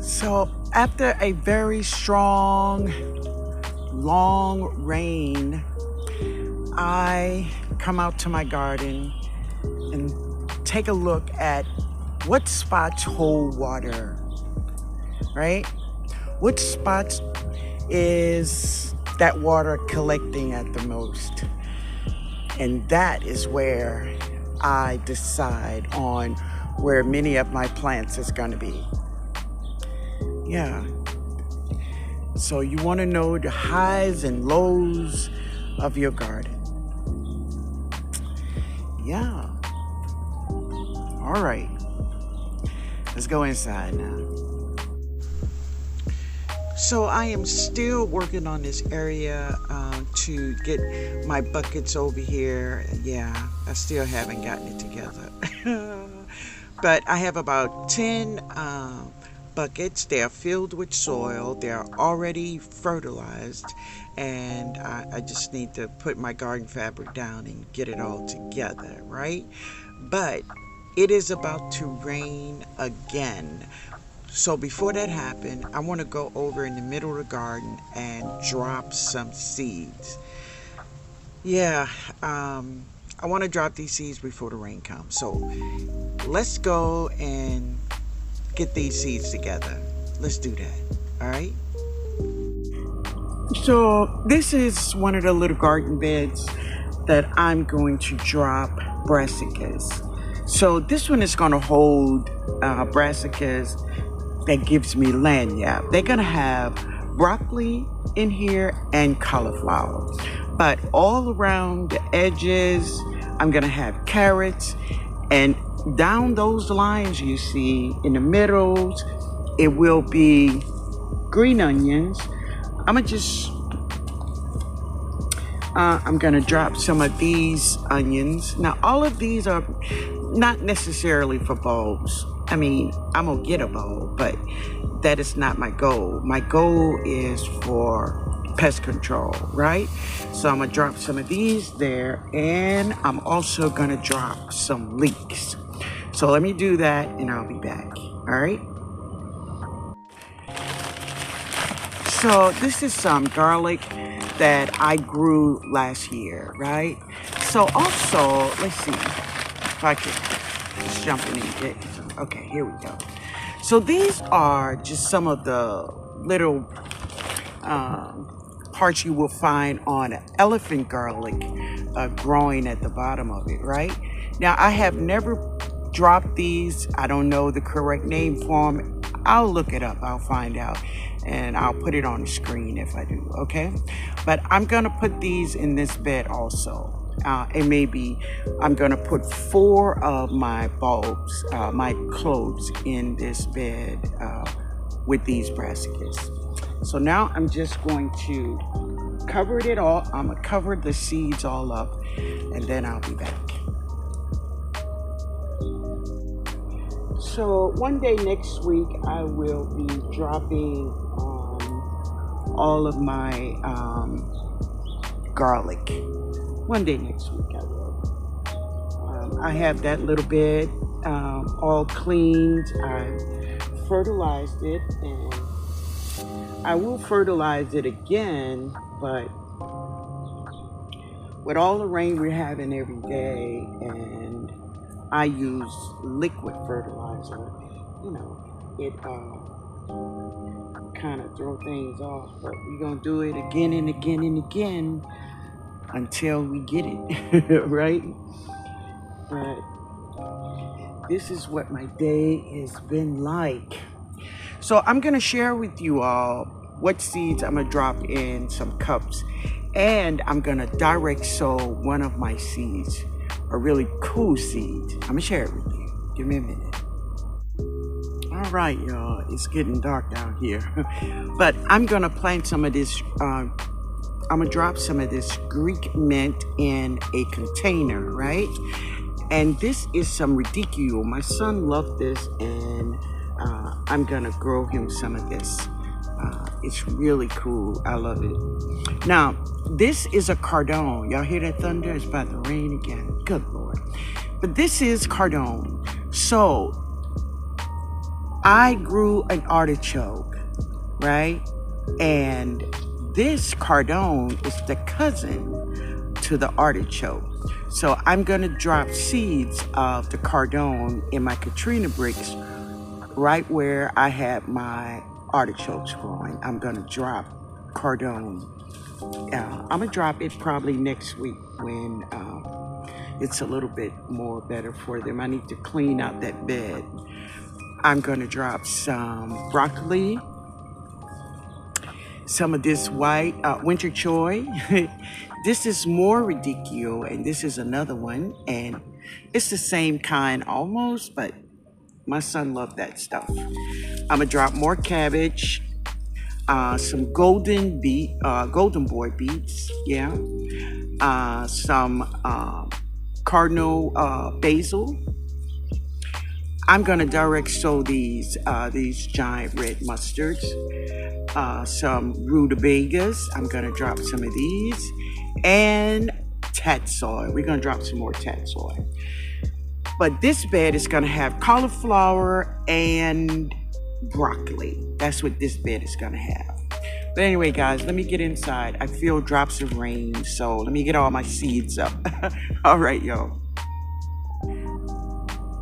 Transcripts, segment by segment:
So after a very strong, long rain, I come out to my garden and take a look at what spots hold water, right? Which spots is that water collecting at the most? And that is where I decide on where many of my plants is going to be. Yeah. So you want to know the highs and lows of your garden. Yeah. All right. Let's go inside now. So I am still working on this area to get my buckets over here. Yeah, I still haven't gotten it together. But I have about 10 buckets. They are filled with soil. They are already fertilized. And I just need to put my garden fabric down and get it all together, right? But it is about to rain again. So before that happens, I want to go over in the middle of the garden and drop some seeds. Yeah, I want to drop these seeds before the rain comes. So let's go and get these seeds together. Let's do that. All right. So this is one of the little garden beds that I'm going to drop brassicas. So this one is going to hold brassicas that gives me lanyard. They're gonna have broccoli in here and cauliflower, but all around the edges I'm gonna have carrots, and down those lines you see in the middles it will be green onions. I'm gonna drop some of these onions. Now all of these are not necessarily for bulbs. I mean, I'm gonna get a bulb, but that is not my goal. My goal is for pest control, right? So I'm gonna drop some of these there, and I'm also gonna drop some leeks. So let me do that and I'll be back, all right? So this is some garlic that I grew last year, right? So also, let's see if I can just jump in and get. Okay, here we go. So these are just some of the little parts you will find on elephant garlic growing at the bottom of it, right? Now, I have never dropped these. I don't know the correct name for them. I'll look it up. I'll find out. And I'll put it on the screen if I do, okay? But I'm going to put these in this bed also. And maybe I'm gonna put 4 of my bulbs, my cloves in this bed with these brassicas. So now I'm just going to cover it all. I'm gonna cover the seeds all up, and then I'll be back. So one day next week, I will be dropping all of my garlic. One day next week I will. I have that little bed all cleaned. I fertilized it, and I will fertilize it again, but with all the rain we're having every day, and I use liquid fertilizer, you know, it kind of throw things off, but we're gonna do it again and again and again until we get it right. But this is what my day has been like. So I'm gonna share with you all what seeds I'm gonna drop in some cups, and I'm gonna direct sow one of my seeds, a really cool seed. I'm gonna share it with you. Give me a minute. All right, y'all, it's getting dark down here. But I'm gonna plant some of this, I'm gonna drop some of this Greek mint in a container, right? And this is some radicchio. My son loved this, and I'm gonna grow him some of this. It's really cool. I love it. Now, this is a cardone. Y'all hear that thunder? It's about to rain again. Good Lord. But this is cardone. So I grew an artichoke, right? And this cardone is the cousin to the artichoke. So I'm gonna drop seeds of the cardone in my Katrina bricks right where I had my artichokes growing. I'm gonna drop cardone. I'm gonna drop it probably next week when it's a little bit more better for them. I need to clean out that bed. I'm gonna drop some broccoli, some of this white winter choy. This is more radicchio, and this is another one, and it's the same kind almost, but my son loved that stuff. I'm gonna drop more cabbage, some golden boy beets, yeah, some cardinal basil. I'm gonna direct sow these giant red mustards, some rutabagas. I'm gonna drop some of these, and tatsoi. We're gonna drop some more tatsoi. But this bed is gonna have cauliflower and broccoli. That's what this bed is gonna have. But anyway, guys, let me get inside. I feel drops of rain, so let me get all my seeds up. All right, y'all.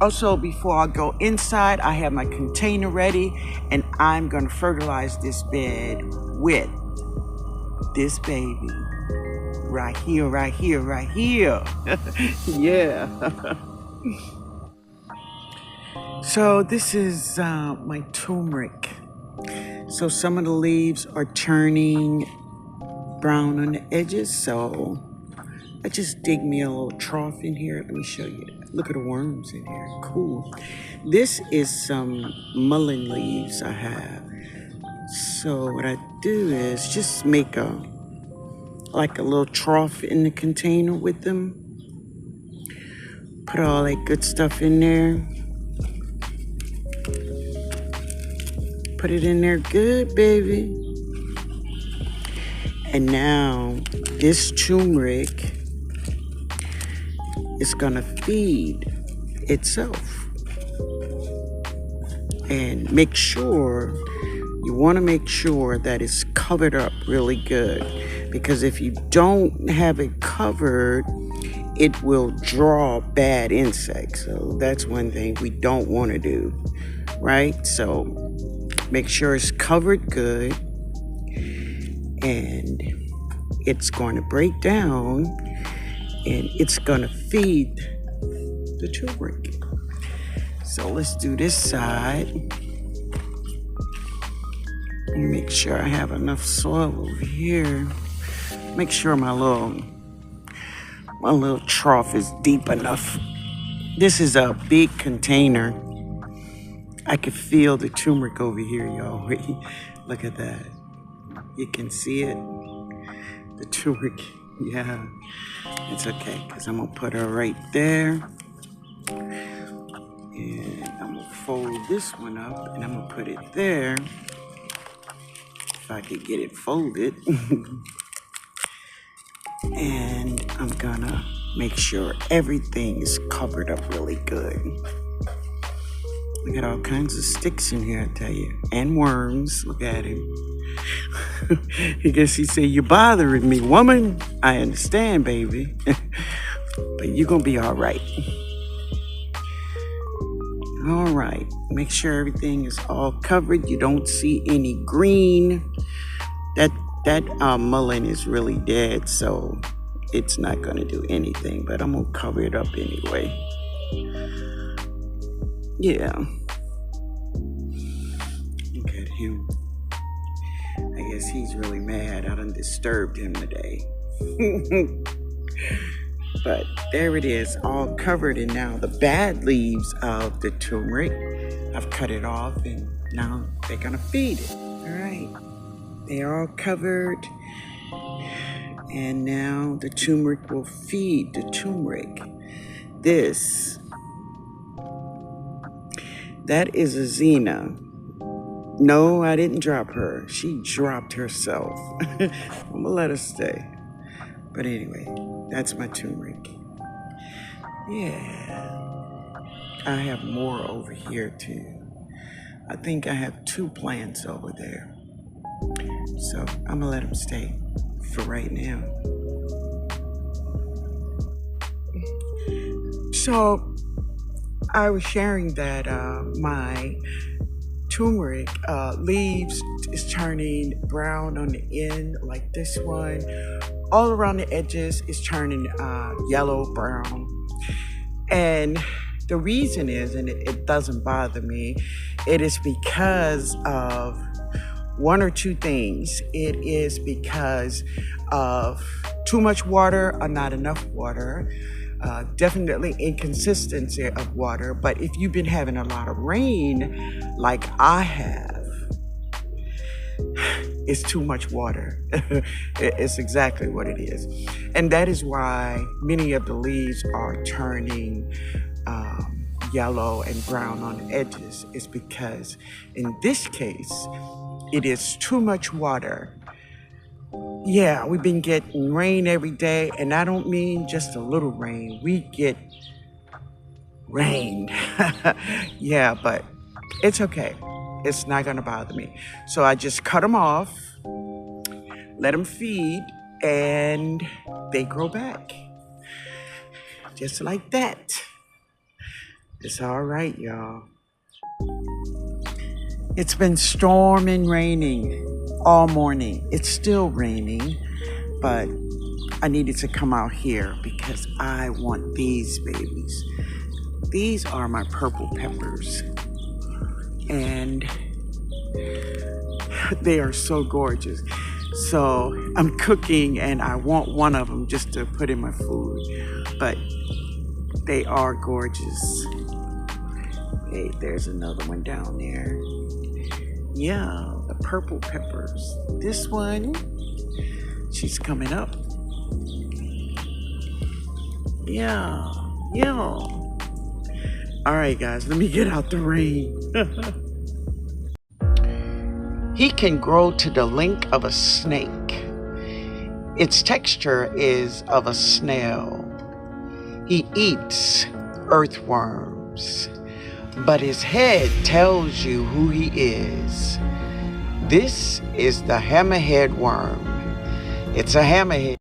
Also, before I go inside, I have my container ready, and I'm gonna fertilize this bed with this baby. Right here, right here, right here. Yeah. So this is my turmeric. So some of the leaves are turning brown on the edges, so I just dig me a little trough in here. Let me show you. Look at the worms in here. Cool. This is some mullein leaves I have. So what I do is just make like a little trough in the container with them. Put all that good stuff in there. Put it in there good, baby. And now this turmeric is gonna feed itself. And you wanna make sure that it's covered up really good. Because if you don't have it covered, it will draw bad insects. So that's one thing we don't wanna do, right? So make sure it's covered good, and it's going to break down, and it's going to feed the turmeric. So let's do this side. Make sure I have enough soil over here. Make sure my little trough is deep enough. This is a big container. I can feel the turmeric over here, y'all. Look at that. You can see it. The turmeric. Yeah. It's okay, because I'm going to put her right there. And I'm going to fold this one up, and I'm going to put it there. If I could get it folded. And I'm going to make sure everything is covered up really good. We got all kinds of sticks in here, I tell you. And worms. Look at him. I guess he said, "You're bothering me, woman." I understand, baby. But you're going to be all right. All right. Make sure everything is all covered. You don't see any green. That mullein is really dead, so it's not going to do anything. But I'm going to cover it up anyway. Yeah. Look at him. I guess he's really mad. I done disturbed him today. But there it is, all covered. And now the bad leaves of the turmeric, I've cut it off, and now they're gonna feed it. All right. They're all covered. And now the turmeric will feed the turmeric. That is a Xena. No, I didn't drop her. She dropped herself. I'm gonna let her stay. But anyway, that's my turmeric. Yeah. I have more over here too. I think I have 2 plants over there. So I'm gonna let them stay for right now. So I was sharing that my turmeric leaves is turning brown on the end, like this one. All around the edges is turning yellow, brown. And the reason is, and it doesn't bother me, it is because of 1 or 2 things. It is because of too much water or not enough water. Definitely inconsistency of water. But if you've been having a lot of rain, like I have, it's too much water. It's exactly what it is. And that is why many of the leaves are turning yellow and brown on the edges. It's because in this case, it is too much water. Yeah, we've been getting rain every day, and I don't mean just a little rain. We get rain. Yeah, but it's okay. It's not gonna bother me. So I just cut them off, let them feed, and they grow back. Just like that. It's all right, y'all. It's been storming, raining all morning. It's still raining, but I needed to come out here because I want these babies. These are my purple peppers, and they are so gorgeous. So I'm cooking, and I want one of them just to put in my food, but they are gorgeous. Hey, there's another one down there. Yeah, the purple peppers. This one, she's coming up. Yeah. All right, guys, let me get out the rain. He can grow to the length of a snake. Its texture is of a snail. He eats earthworms, but his head tells you who he is. This is the hammerhead worm. It's a hammerhead.